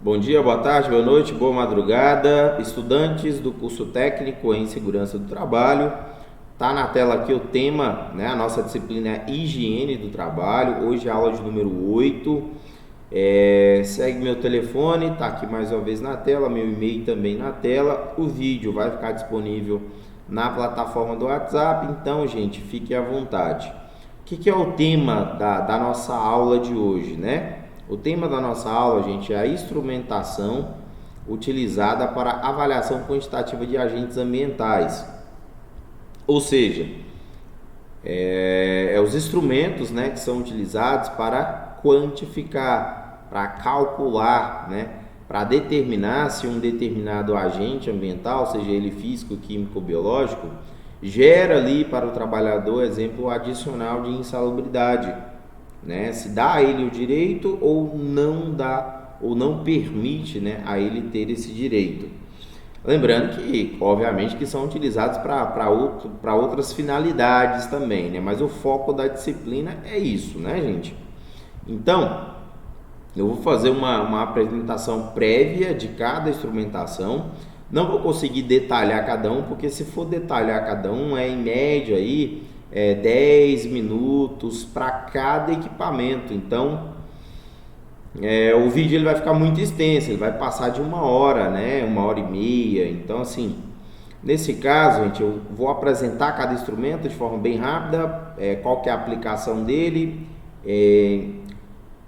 Bom dia, boa tarde, boa noite, boa madrugada, estudantes do curso técnico em segurança do trabalho. Tá na tela aqui o tema, né? A nossa disciplina é higiene do trabalho. Hoje é a aula de número 8. Segue meu telefone, tá aqui mais uma vez na tela, meu e-mail também na tela. O vídeo vai ficar disponível na plataforma do WhatsApp, então, gente, fique à vontade. O que é o tema da nossa aula de hoje, né? O tema da nossa aula, gente, é a instrumentação utilizada para avaliação quantitativa de agentes ambientais. Ou seja, os instrumentos, né, que são utilizados para quantificar, para calcular, né, para determinar se um determinado agente ambiental, seja ele físico, químico ou biológico, gera ali para o trabalhador, exemplo, adicional de insalubridade, né, se dá a ele o direito ou não dá, ou não permite, né, a ele ter esse direito. Lembrando que, obviamente, que são utilizados para outras finalidades também, né? Mas o foco da disciplina é isso, né, gente? Então, eu vou fazer uma apresentação prévia de cada instrumentação. Não vou conseguir detalhar cada um, porque se for detalhar cada um, em média aí 10 minutos para cada equipamento. Então, o vídeo ele vai ficar muito extenso, ele vai passar de 1 hora, né? 1 hora e meia. Então, assim, nesse caso, gente, eu vou apresentar cada instrumento de forma bem rápida, qual que é a aplicação dele,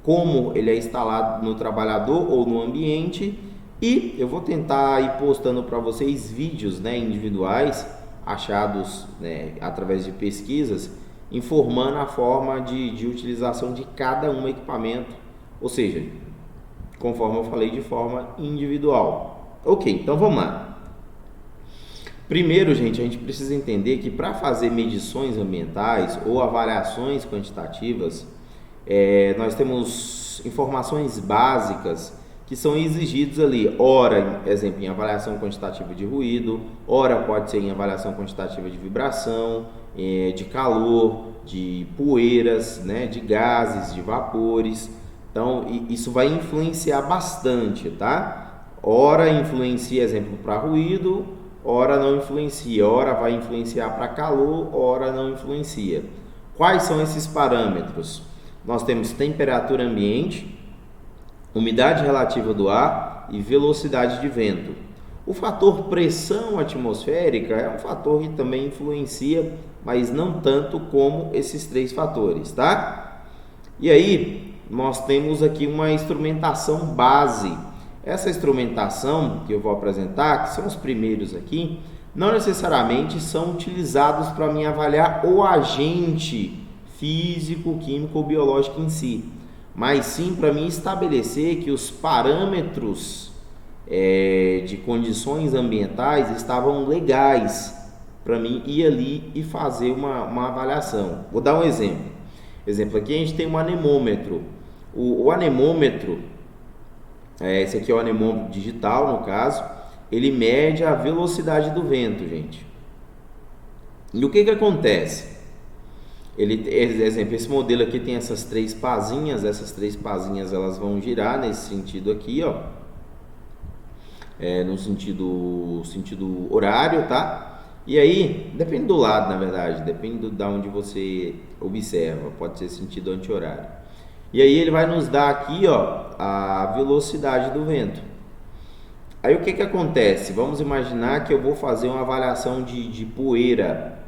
como ele é instalado no trabalhador ou no ambiente, e eu vou tentar ir postando para vocês vídeos, né, individuais, achados, né, através de pesquisas, informando a forma de utilização de cada um equipamento, ou seja, conforme eu falei, de forma individual. Ok, então vamos lá. Primeiro, gente, a gente precisa entender que para fazer medições ambientais ou avaliações quantitativas, nós temos informações básicas que são exigidas ali. Ora, exemplo, em avaliação quantitativa de ruído, ora pode ser em avaliação quantitativa de vibração, de calor, de poeiras, né, de gases, de vapores. Então, isso vai influenciar bastante, tá? Ora influencia, exemplo, para ruído, ora não influencia, ora vai influenciar para calor, ora não influencia. Quais são esses parâmetros? Nós temos temperatura ambiente, umidade relativa do ar e velocidade de vento. O fator pressão atmosférica é um fator que também influencia, mas não tanto como esses 3 fatores, tá? E aí, nós temos aqui uma instrumentação base. Essa instrumentação que eu vou apresentar, que são os primeiros aqui, não necessariamente são utilizados para me avaliar o agente físico, químico ou biológico em si, mas sim para mim estabelecer que os parâmetros de condições ambientais estavam legais para mim ir ali e fazer uma avaliação. Vou dar um exemplo. Exemplo aqui, a gente tem um anemômetro. O anemômetro, esse aqui é o anemômetro digital, no caso, ele mede a velocidade do vento, gente. E o que acontece? Exemplo, esse modelo aqui tem essas 3 pazinhas, elas vão girar nesse sentido aqui, ó, no sentido horário, tá? E aí, depende do lado, na verdade, depende de onde você observa, pode ser sentido anti-horário. E aí ele vai nos dar aqui, ó, a velocidade do vento. Aí o que acontece? Vamos imaginar que eu vou fazer uma avaliação de poeira.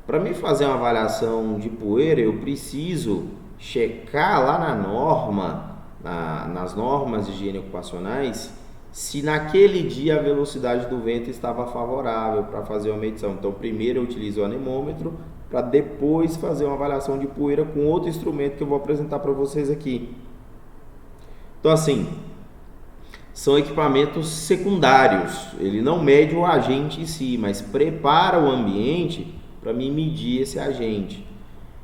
Para mim fazer uma avaliação de poeira, eu preciso checar lá na norma, nas normas de higiene ocupacionais, se naquele dia a velocidade do vento estava favorável para fazer uma medição. Então, primeiro eu utilizo o anemômetro para depois fazer uma avaliação de poeira com outro instrumento que eu vou apresentar para vocês aqui. Então, assim, são equipamentos secundários. Ele não mede o agente em si, mas prepara o ambiente para mim medir esse agente.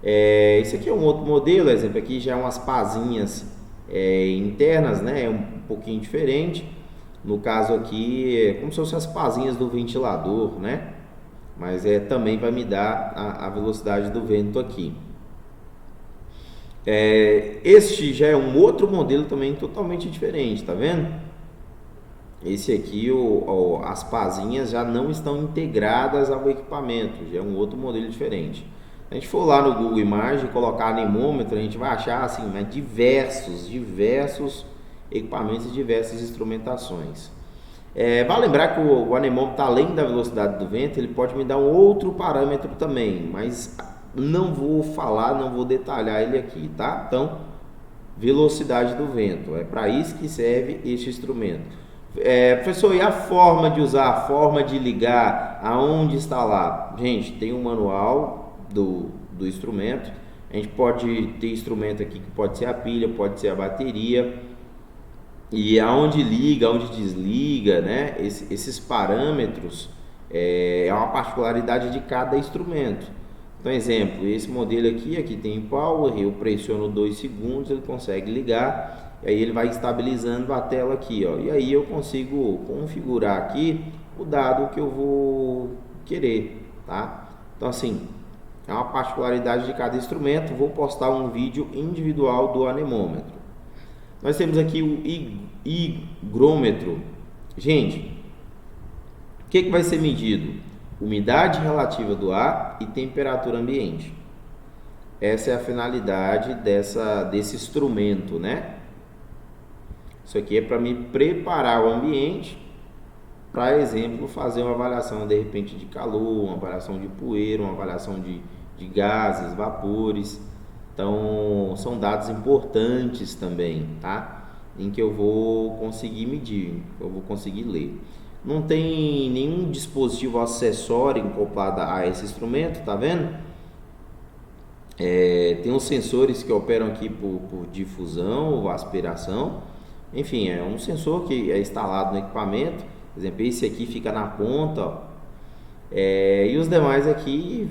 Esse aqui é um outro modelo, exemplo, aqui já é umas pazinhas internas, né? É um pouquinho diferente. No caso aqui, é como se fossem as pazinhas do ventilador, né? Mas também vai me dar a velocidade do vento aqui. Este já é um outro modelo também totalmente diferente, tá vendo? Esse aqui, as pazinhas já não estão integradas ao equipamento, já é um outro modelo diferente. Se a gente for lá no Google Imagens e colocar anemômetro, a gente vai achar assim, né, diversos equipamentos e diversas instrumentações. Vale lembrar que o anemômetro, além da velocidade do vento, ele pode me dar um outro parâmetro também, mas não vou falar, não vou detalhar ele aqui, tá? Então, velocidade do vento, é para isso que serve este instrumento. Professor, e a forma de usar, a forma de ligar, aonde instalar? Gente, tem um manual do instrumento. A gente pode ter instrumento aqui que pode ser a pilha, pode ser a bateria, e aonde liga, aonde desliga, né? Esses parâmetros é uma particularidade de cada instrumento. Então, exemplo, esse modelo aqui tem power, eu pressiono 2 segundos, ele consegue ligar. E aí ele vai estabilizando a tela aqui, ó. E aí eu consigo configurar aqui o dado que eu vou querer, tá? Então assim, é uma particularidade de cada instrumento. Vou postar um vídeo individual do anemômetro. Nós temos aqui o higrômetro. Gente, o que vai ser medido? Umidade relativa do ar e temperatura ambiente. Essa é a finalidade desse instrumento, né? Isso aqui é para me preparar o ambiente, para exemplo, fazer uma avaliação de repente de calor, uma avaliação de poeira, uma avaliação de gases, vapores. Então, são dados importantes também, tá? Em que eu vou conseguir medir, eu vou conseguir ler. Não tem nenhum dispositivo acessório acoplado a esse instrumento, tá vendo? Tem os sensores que operam aqui por difusão ou aspiração. Enfim, é um sensor que é instalado no equipamento. Por exemplo, esse aqui fica na ponta, ó. E os demais aqui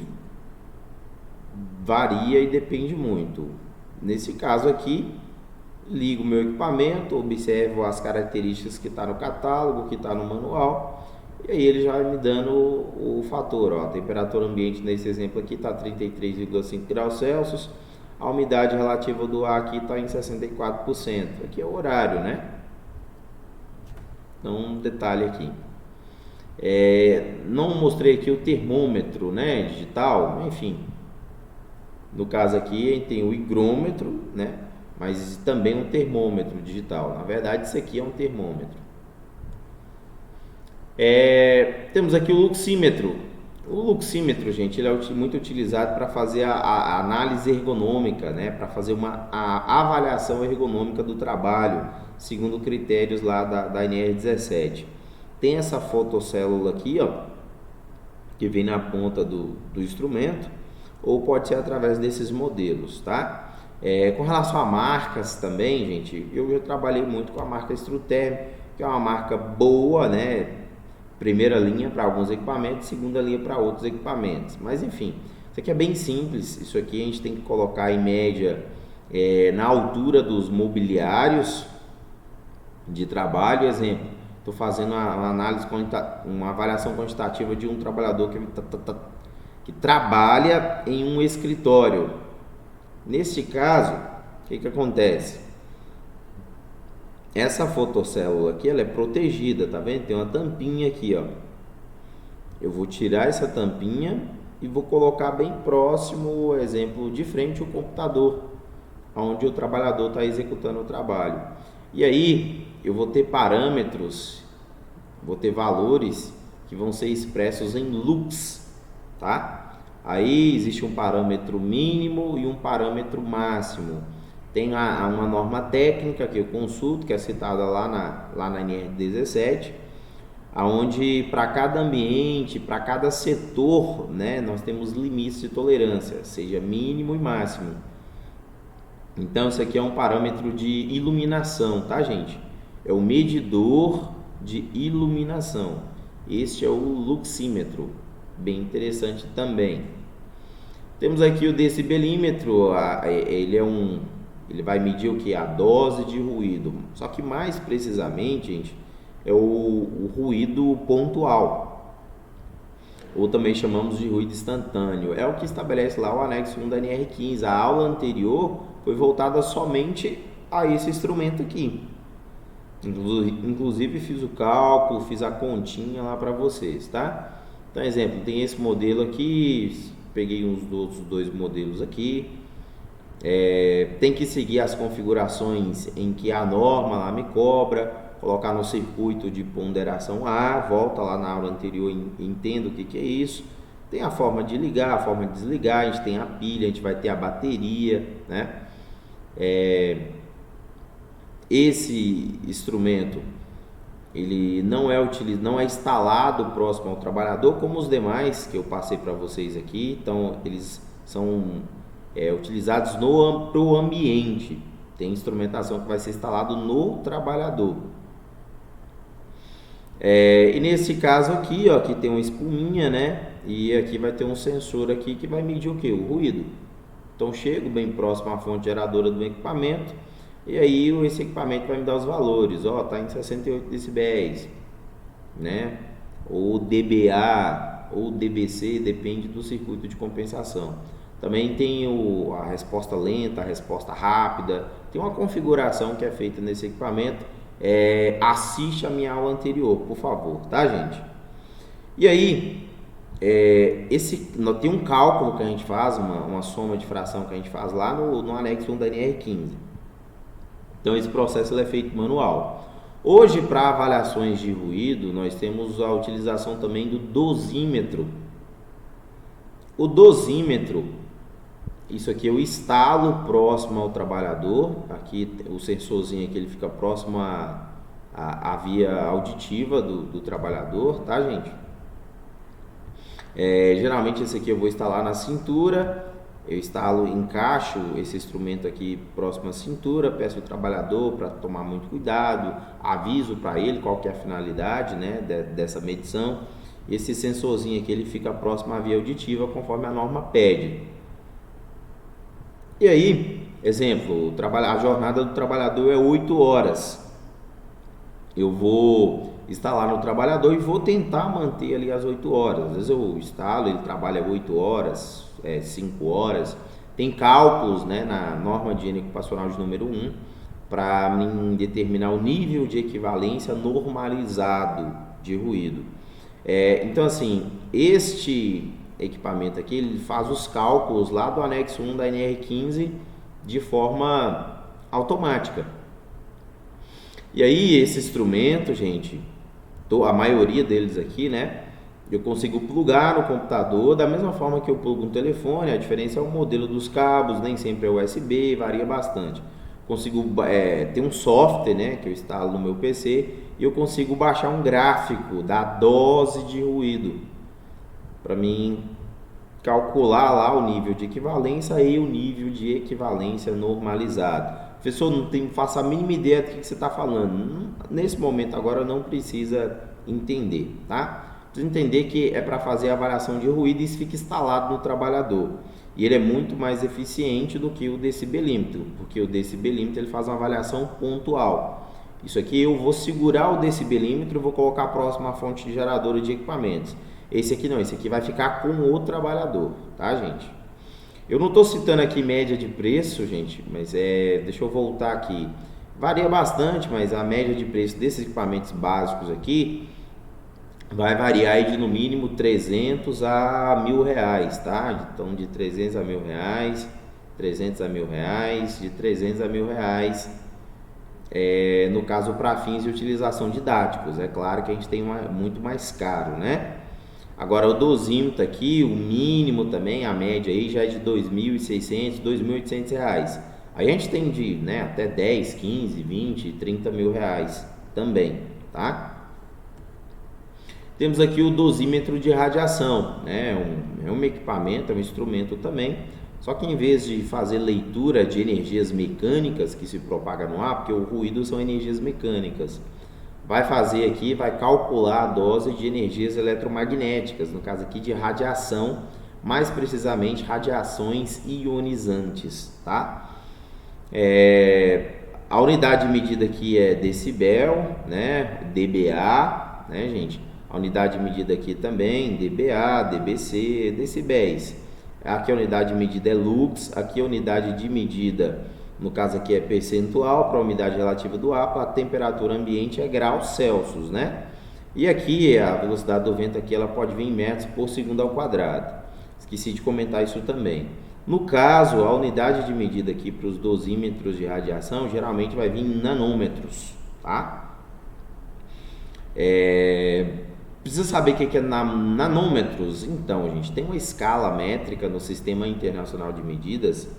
varia e depende muito. Nesse caso aqui, ligo o meu equipamento, observo as características que está no catálogo, que está no manual, e aí ele já vai me dando o fator, ó. A temperatura ambiente nesse exemplo aqui está 33,5 graus Celsius. A umidade relativa do ar aqui está em 64%. Aqui é o horário, né? Então, um detalhe aqui. Não mostrei aqui o termômetro, né, digital, enfim. No caso aqui, a gente tem o higrômetro, né? Mas também um termômetro digital. Na verdade, isso aqui é um termômetro. Temos aqui o luxímetro. O luxímetro, gente, ele é muito utilizado para fazer a análise ergonômica, né? Para fazer a avaliação ergonômica do trabalho, segundo critérios lá da NR17. Tem essa fotocélula aqui, ó, que vem na ponta do instrumento, ou pode ser através desses modelos, tá? Com relação a marcas também, gente, eu já trabalhei muito com a marca Struterm, que é uma marca boa, né? Primeira linha para alguns equipamentos, segunda linha para outros equipamentos. Mas enfim, isso aqui é bem simples. Isso aqui a gente tem que colocar em média na altura dos mobiliários de trabalho. Exemplo, estou fazendo uma análise, uma avaliação quantitativa de um trabalhador que trabalha em um escritório. Neste caso, o que acontece? Essa fotocélula aqui, ela é protegida, tá vendo? Tem uma tampinha aqui, ó. Eu vou tirar essa tampinha e vou colocar bem próximo, exemplo, de frente ao computador, onde o trabalhador está executando o trabalho. E aí, eu vou ter parâmetros, vou ter valores que vão ser expressos em lux, tá? Aí existe um parâmetro mínimo e um parâmetro máximo. Tem uma norma técnica que eu consulto, que é citada lá na NR17, onde para cada ambiente, para cada setor, né, nós temos limites de tolerância, seja mínimo e máximo. Então, isso aqui é um parâmetro de iluminação, tá, gente? É o medidor de iluminação. Este é o luxímetro, bem interessante também. Temos aqui o decibelímetro, ele vai medir o que? A dose de ruído. Só que mais precisamente, gente, é o ruído pontual, ou também chamamos de ruído instantâneo. É o que estabelece lá o anexo 1 da NR15. A aula anterior foi voltada somente a esse instrumento aqui. Inclusive fiz o cálculo, fiz a continha lá para vocês, tá? Então, exemplo, tem esse modelo aqui, peguei uns outros dois modelos aqui. Tem que seguir as configurações em que a norma lá me cobra, colocar no circuito de ponderação A, volta lá na aula anterior e entenda o que é isso. Tem a forma de ligar, a forma de desligar, a gente tem a pilha, a gente vai ter a bateria, né? Esse instrumento ele não é instalado próximo ao trabalhador como os demais que eu passei para vocês aqui. Então eles são utilizados no ambiente. Tem instrumentação que vai ser instalado no trabalhador. E nesse caso aqui, ó, aqui tem uma espuminha, né? E aqui vai ter um sensor aqui que vai medir o que? O ruído. Então chego bem próximo à fonte geradora do equipamento. E aí esse equipamento vai me dar os valores, ó, tá em 68 decibéis, né? Ou dBA ou dBc, depende do circuito de compensação. Também tem a resposta lenta, a resposta rápida. Tem uma configuração que é feita nesse equipamento. Assiste a minha aula anterior, por favor, tá, gente? E aí, tem um cálculo que a gente faz, uma soma de fração que a gente faz lá no anexo 1 da NR15. Então esse processo é feito manual. Hoje, para avaliações de ruído, nós temos a utilização também do dosímetro. O dosímetro, isso aqui eu instalo próximo ao trabalhador. Aqui o sensorzinho aqui ele fica próximo à via auditiva do trabalhador, tá, gente? Geralmente esse aqui eu vou instalar na cintura. Eu encaixo esse instrumento aqui próximo à cintura, peço ao trabalhador para tomar muito cuidado, aviso para ele qual que é a finalidade, né, dessa medição. Esse sensorzinho aqui ele fica próximo à via auditiva conforme a norma pede. E aí, exemplo, a jornada do trabalhador é 8 horas. Eu vou instalar no trabalhador e vou tentar manter ali as 8 horas. Às vezes eu instalo, ele trabalha 8 horas, 5 horas. Tem cálculos, né, na norma de higiene ocupacional de número 1 para determinar o nível de equivalência normalizado de ruído. Então assim, este equipamento aqui ele faz os cálculos lá do anexo 1 da NR15 de forma automática. E aí esse instrumento, gente, a maioria deles aqui, né, eu consigo plugar no computador da mesma forma que eu plugo no telefone. A diferença é o modelo dos cabos, nem sempre é USB, varia bastante. Consigo ter um software, né, que eu instalo no meu PC e eu consigo baixar um gráfico da dose de ruído para mim calcular lá o nível de equivalência e o nível de equivalência normalizado. Professor, não faço a mínima ideia do que você está falando. Nesse momento agora não precisa entender, tá? Precisa entender que é para fazer a avaliação de ruído e isso fica instalado no trabalhador. E ele é muito mais eficiente do que o decibelímetro, porque o decibelímetro ele faz uma avaliação pontual. Isso aqui eu vou segurar o decibelímetro e vou colocar próximo à fonte geradora de equipamentos. Esse aqui não, esse aqui vai ficar com o trabalhador, tá, gente? Eu não estou citando aqui média de preço, gente, mas deixa eu voltar aqui. Varia bastante, mas a média de preço desses equipamentos básicos aqui vai variar aí de no mínimo 300 a R$1.000, tá? Então de 300 a R$1.000, 300 a R$1.000, de 300 a R$1.000, no caso para fins de utilização didáticos. É claro que a gente tem muito mais caro, né? Agora o dosímetro aqui, o mínimo também, a média aí já é de R$2.600, R$2.800. Aí a gente tem de, né, até 10, 15, 20, 30 mil reais também, tá? Temos aqui o dosímetro de radiação, né? É um equipamento, é um instrumento também, só que em vez de fazer leitura de energias mecânicas que se propagam no ar, porque o ruído são energias mecânicas, vai fazer aqui, vai calcular a dose de energias eletromagnéticas, no caso aqui de radiação, mais precisamente radiações ionizantes, tá? A unidade de medida aqui é decibel, né? dBA, né, gente? A unidade de medida aqui também, dBA, dBc, decibéis. Aqui a unidade de medida é lux, aqui a unidade de medida, no caso aqui é percentual, para a umidade relativa do ar, para a temperatura ambiente é graus Celsius, né? E aqui a velocidade do vento aqui ela pode vir em metros por segundo ao quadrado. Esqueci de comentar isso também. No caso, a unidade de medida aqui para os dosímetros de radiação geralmente vai vir em nanômetros, tá? Precisa saber o que é nanômetros? Então, gente, tem uma escala métrica no Sistema Internacional de Medidas,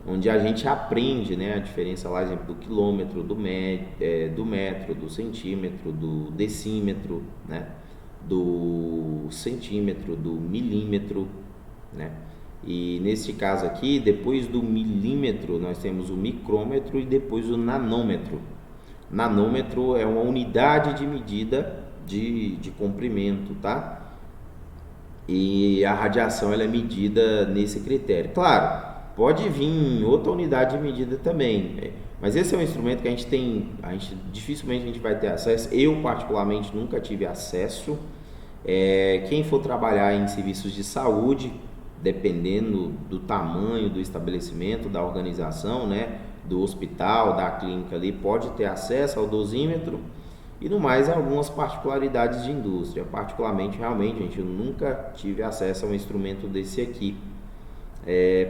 onde a gente aprende, né, a diferença lá, exemplo, do quilômetro, do metro, do centímetro, do decímetro, né, do centímetro, do milímetro, né? E neste caso aqui, depois do milímetro, nós temos o micrômetro e depois o nanômetro. Nanômetro é uma unidade de medida de comprimento, tá? E a radiação ela é medida nesse critério. Claro, pode vir outra unidade de medida também, mas esse é um instrumento que dificilmente a gente vai ter acesso. Eu particularmente nunca tive acesso. Quem for trabalhar em serviços de saúde, dependendo do tamanho do estabelecimento, da organização, né, do hospital, da clínica ali, pode ter acesso ao dosímetro. E no mais, algumas particularidades de indústria. Particularmente, realmente, gente, eu nunca tive acesso a um instrumento desse aqui,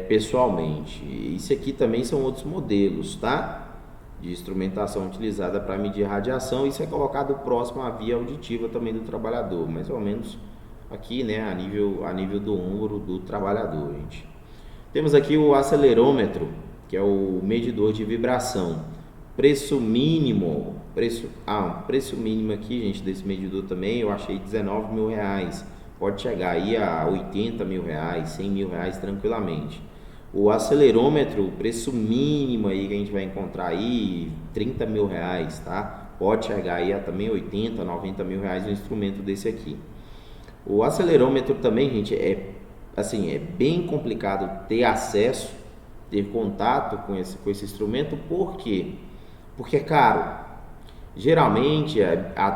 pessoalmente. Isso aqui também são outros modelos, tá? De instrumentação utilizada para medir radiação. Isso é colocado próximo à via auditiva também do trabalhador, mais ou menos aqui, né, a nível do ombro do trabalhador, gente. Temos aqui o acelerômetro, que é o medidor de vibração. Preço mínimo aqui, gente, desse medidor também, eu achei R$19 mil. Pode chegar aí a R$80 mil, R$100 mil tranquilamente. O acelerômetro, o preço mínimo aí que a gente vai encontrar aí, R$30 mil, tá? Pode chegar aí a também R$80, R$90 mil um instrumento desse aqui. O acelerômetro também, gente, é bem complicado ter acesso, ter contato com esse instrumento. Por quê? Porque é caro. Geralmente,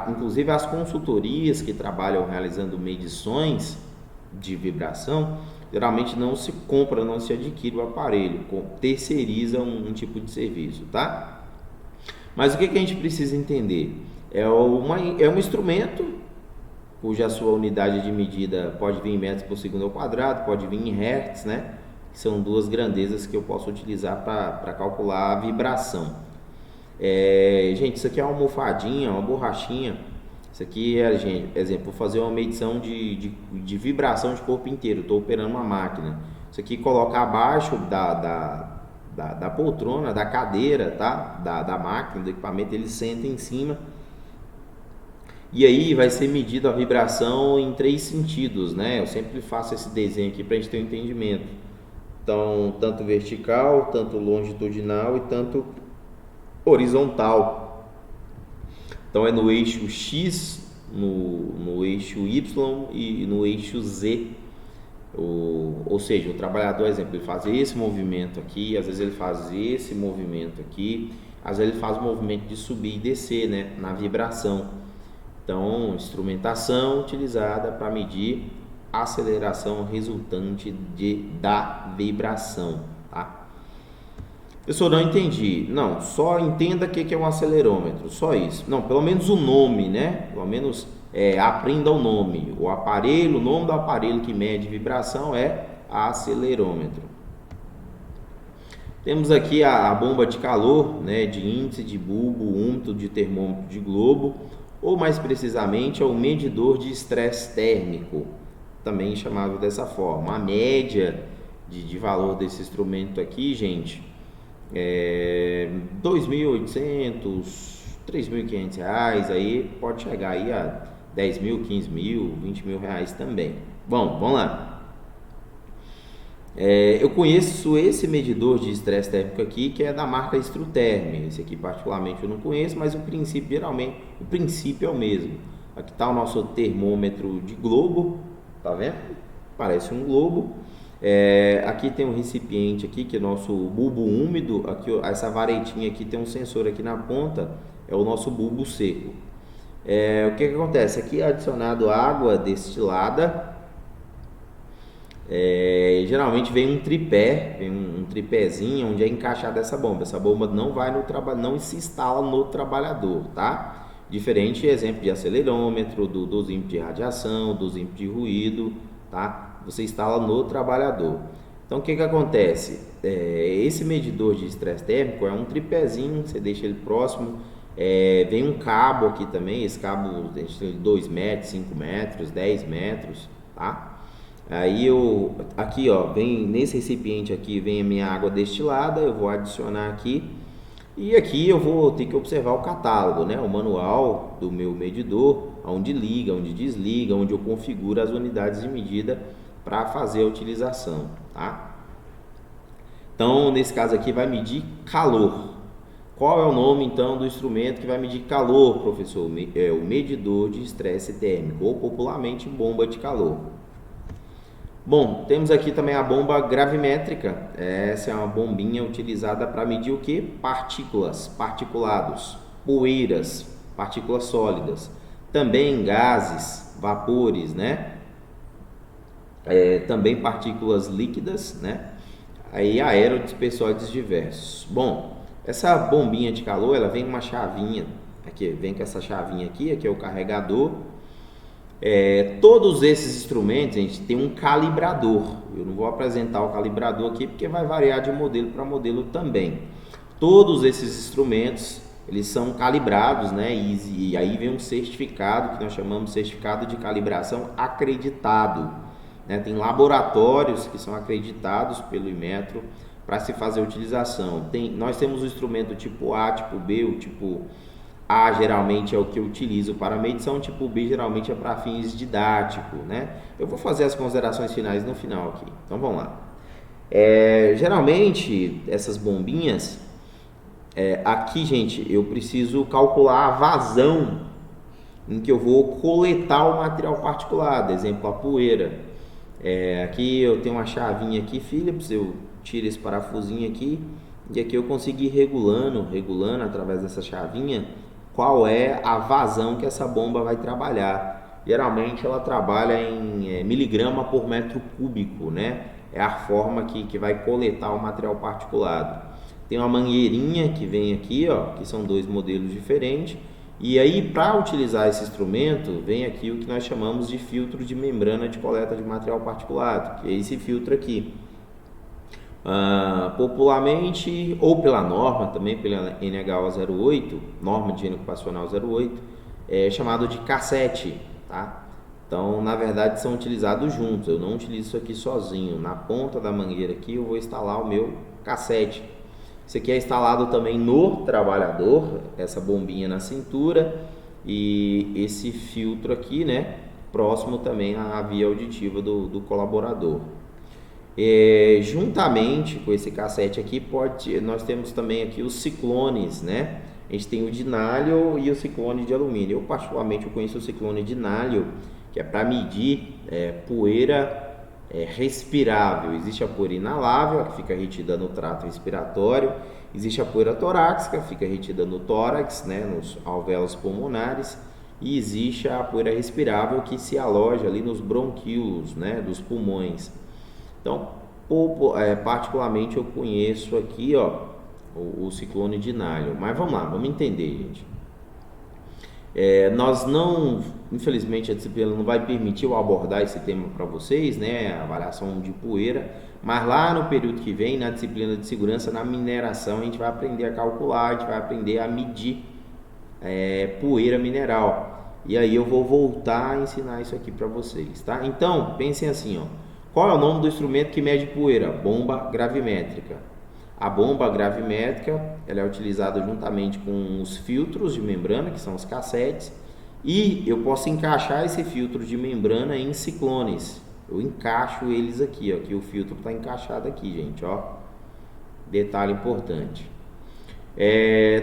inclusive as consultorias que trabalham realizando medições de vibração, geralmente não se compra, não se adquire o aparelho, terceiriza um tipo de serviço, tá? Mas o que a gente precisa entender? É um instrumento cuja sua unidade de medida pode vir em metros por segundo ao quadrado, pode vir em hertz, né? Que são duas grandezas que eu posso utilizar para calcular a vibração. Gente, isso aqui é uma almofadinha, uma borrachinha. Isso aqui é, gente, exemplo, vou fazer uma medição de vibração de corpo inteiro. Estou operando uma máquina. Isso aqui coloca abaixo da poltrona, da cadeira, tá? Da máquina, do equipamento, ele senta em cima. E aí vai ser medida a vibração em 3 sentidos, né? Eu sempre faço esse desenho aqui para a gente ter um entendimento. Então, tanto vertical, tanto longitudinal e tanto horizontal. Então é no eixo X, no eixo Y e no eixo Z. Ou seja, o trabalhador, exemplo, ele faz esse movimento aqui, às vezes ele faz esse movimento aqui, às vezes ele faz o movimento de subir e descer, né, na vibração. Então, instrumentação utilizada para medir a aceleração resultante da vibração, tá? Professor, não entendi. Não, só entenda o que é um acelerômetro, só isso. Não, pelo menos o nome, né? Pelo menos aprenda o nome. O nome do aparelho que mede vibração é acelerômetro. Temos aqui a bomba de calor, né? De índice de bulbo úmido de termômetro de globo, ou mais precisamente é o medidor de estresse térmico, também chamado dessa forma. A média de valor desse instrumento aqui, gente, é R$2.800, R$3.500, aí pode chegar aí a R$10 mil, R$15 mil, R$20 mil também. Bom, vamos lá. Eu conheço esse medidor de estresse térmico aqui, que é da marca Struterm. Esse aqui particularmente eu não conheço, mas o princípio é o mesmo. Aqui está o nosso termômetro de globo, tá vendo? Parece um globo. Aqui tem um recipiente aqui, que é nosso bulbo úmido. Aqui, essa varetinha aqui tem um sensor aqui na ponta, é o nosso bulbo seco. O que acontece? Aqui é adicionado água destilada. Geralmente vem um tripé, vem um tripézinho onde é encaixada essa bomba. Essa bomba não vai no trabalho, não se instala no trabalhador, tá? Diferente, exemplo de acelerômetro, do dosímetro de radiação, dosímetro de ruído, tá? Você instala no trabalhador. Então o que acontece? Esse medidor de estresse térmico é um tripézinho, você deixa ele próximo. Vem um cabo aqui também, esse cabo tem 2 metros, 5 metros, 10 metros, tá? Aí aqui ó, vem nesse recipiente aqui, vem a minha água destilada, eu vou adicionar aqui. E aqui eu vou ter que observar o catálogo, né? O manual do meu medidor, onde liga, onde desliga, onde eu configuro as unidades de medida para fazer a utilização, tá? Então, nesse caso aqui vai medir calor. Qual é o nome então do instrumento que vai medir calor, professor? É o medidor de estresse térmico, ou popularmente bomba de calor. Bom, temos aqui também a bomba gravimétrica. Essa é uma bombinha utilizada para medir o que? Partículas, particulados, poeiras, partículas sólidas. Também gases, vapores, né? Também partículas líquidas, né? Aí aerodispersóides diversos. Bom, essa bombinha de calor, ela vem com uma chavinha, aqui, vem com essa chavinha aqui é o carregador. Todos esses instrumentos, gente, tem um calibrador. Eu não vou apresentar o calibrador aqui porque vai variar de modelo para modelo também. Todos esses instrumentos, eles são calibrados, né? E aí vem um certificado que nós chamamos de certificado de calibração acreditado, né? Tem laboratórios que são acreditados pelo Inmetro para se fazer a utilização. Nós temos o instrumento tipo A, tipo B, o tipo A geralmente é o que eu utilizo para medição, tipo B geralmente é para fins didáticos, né? Eu vou fazer as considerações finais no final aqui, então vamos lá. Geralmente essas bombinhas, aqui gente, eu preciso calcular a vazão em que eu vou coletar o material particulado, exemplo a poeira. Aqui eu tenho uma chavinha aqui Phillips, eu tiro esse parafusinho aqui e aqui eu consigo ir regulando através dessa chavinha qual é a vazão que essa bomba vai trabalhar. Geralmente ela trabalha em miligrama por metro cúbico, né? É a forma que vai coletar o material particulado. Tem uma mangueirinha que vem aqui, ó, que são 2 modelos diferentes. E aí, para utilizar esse instrumento, vem aqui o que nós chamamos de filtro de membrana de coleta de material particulado, que é esse filtro aqui. Popularmente, ou pela norma, também pela NH 08, norma de higiene ocupacional 08, é chamado de cassete, tá? Então, na verdade, são utilizados juntos, eu não utilizo isso aqui sozinho. Na ponta da mangueira aqui, eu vou instalar o meu cassete. Isso aqui é instalado também no trabalhador, essa bombinha na cintura e esse filtro aqui, né, próximo também à via auditiva do colaborador. Juntamente com esse cassete aqui, nós temos também aqui os ciclones, né? A gente tem o de nálio e o ciclone de alumínio. Eu particularmente conheço o ciclone de nálio, que é para medir poeira respirável. Existe a poeira inalável, que fica retida no trato respiratório. Existe a poeira torácica, fica retida no tórax, né, nos alvéolos pulmonares. E existe a poeira respirável, que se aloja ali nos bronquíolos, né, dos pulmões. Então, particularmente eu conheço aqui, ó, o ciclone de nálio. Mas vamos lá, vamos entender, gente. Nós não, infelizmente a disciplina não vai permitir eu abordar esse tema para vocês, né, a avaliação de poeira, mas lá no período que vem, na disciplina de segurança, na mineração, a gente vai aprender a calcular, a gente vai aprender a medir poeira mineral, e aí eu vou voltar a ensinar isso aqui para vocês, tá? Então, pensem assim, ó, qual é o nome do instrumento que mede poeira? Bomba gravimétrica. A bomba gravimétrica, ela é utilizada juntamente com os filtros de membrana, que são os cassetes, e eu posso encaixar esse filtro de membrana em ciclones. Eu encaixo eles aqui, ó, que o filtro está encaixado aqui, gente, ó. Detalhe importante.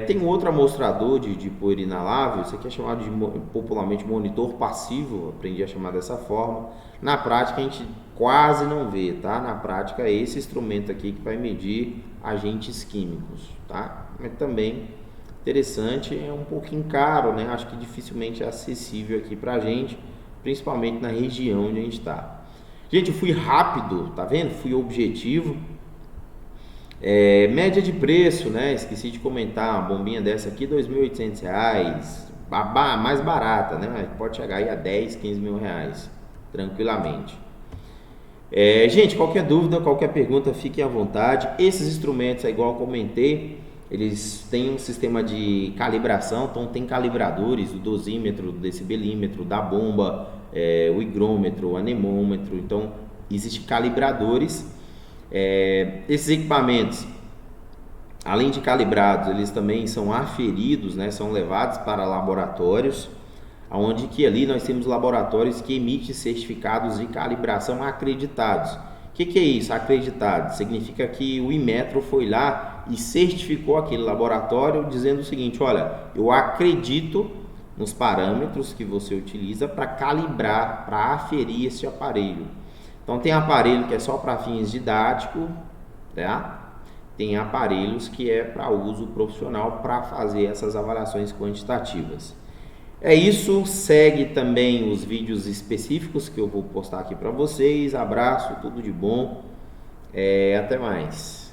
Tem outro amostrador de poeira inalável, isso aqui é chamado de popularmente monitor passivo, aprendi a chamar dessa forma. Na prática a gente quase não vê, tá? Na prática é esse instrumento aqui que vai medir agentes químicos, tá? Mas também interessante, é um pouquinho caro, né? Acho que dificilmente é acessível aqui pra gente, principalmente na região onde a gente está. Gente, eu fui rápido, tá vendo? Fui objetivo. Média de preço, né? Esqueci de comentar, uma bombinha dessa aqui, R$ 2.800, a mais barata, né? Pode chegar aí a 10, 15 mil reais, tranquilamente. Gente, qualquer dúvida, qualquer pergunta, fiquem à vontade. Esses instrumentos, igual eu comentei, eles têm um sistema de calibração, então tem calibradores, o dosímetro, o decibelímetro, da bomba, o higrômetro, o anemômetro, então existem calibradores. Esses equipamentos, além de calibrados, eles também são aferidos, né, são levados para laboratórios, onde que ali nós temos laboratórios que emitem certificados de calibração acreditados. O que é isso? Acreditado significa que o Inmetro foi lá e certificou aquele laboratório dizendo o seguinte: olha, eu acredito nos parâmetros que você utiliza para calibrar, para aferir esse aparelho. Então tem aparelho que é só para fins didáticos, tá? Tem aparelhos que é para uso profissional para fazer essas avaliações quantitativas. É isso, segue também os vídeos específicos que eu vou postar aqui para vocês. Abraço, tudo de bom, até mais.